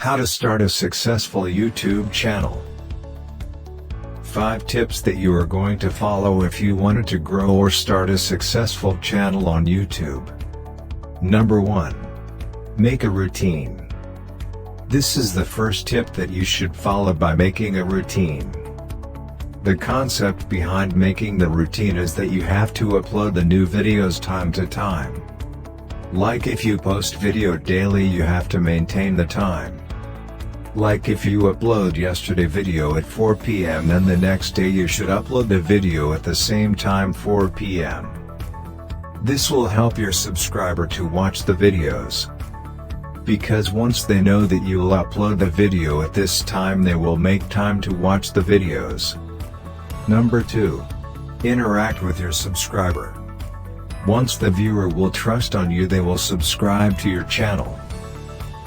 How to start a successful YouTube channel. 5 tips that you are going to follow if you wanted to grow or start a successful channel on YouTube. Number 1. Make a routine. This is the first tip that you should follow by making a routine. The concept behind making the routine is that you have to upload the new videos time to time. Like if you post video daily, you have to maintain the time. Like if you upload yesterday video at 4 p.m. then the next day you should upload the video at the same time 4 p.m. This will help your subscriber to watch the videos. Because once they know that you will upload the video at this time, they will make time to watch the videos. Number 2. Interact with your subscriber. Once the viewer will trust on you, they will subscribe to your channel.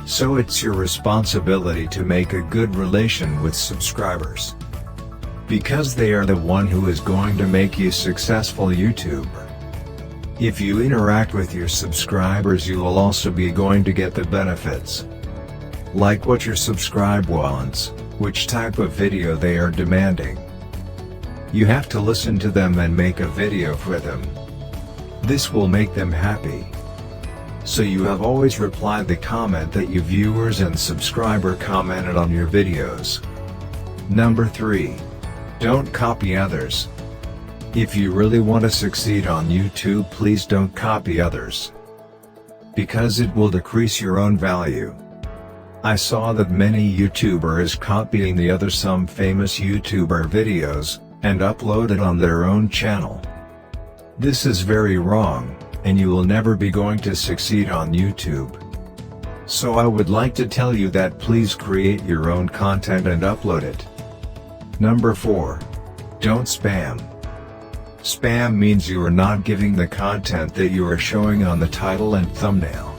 So it's your responsibility to make a good relation with subscribers. Because they are the one who is going to make you successful YouTuber. If you interact with your subscribers, you will also be going to get the benefits. Like what your subscriber wants, which type of video they are demanding. You have to listen to them and make a video for them. This will make them happy. So you have always replied the comment that you viewers and subscriber commented on your videos. Number 3. Don't copy others. If you really want to succeed on YouTube, please don't copy others. Because it will decrease your own value. I saw that many YouTubers copying some famous YouTuber videos, and upload it on their own channel. This is very wrong, and you will never be going to succeed on YouTube. So I would like to tell you that please create your own content and upload it. Number 4. Don't spam. Spam means you are not giving the content that you are showing on the title and thumbnail.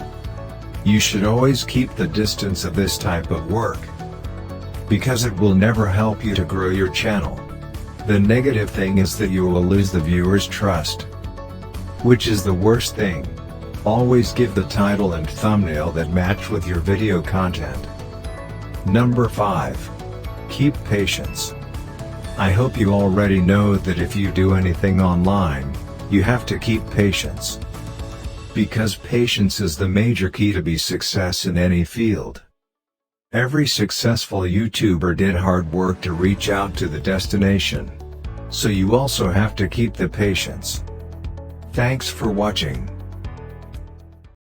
You should always keep the distance of this type of work. Because it will never help you to grow your channel. The negative thing is that you will lose the viewers' trust. Which is the worst thing. Always give the title and thumbnail that match with your video content. Number 5. Keep patience. I hope you already know that if you do anything online, you have to keep patience. Because patience is the major key to be success in any field. Every successful YouTuber did hard work to reach out to the destination. So you also have to keep the patience. Thanks for watching.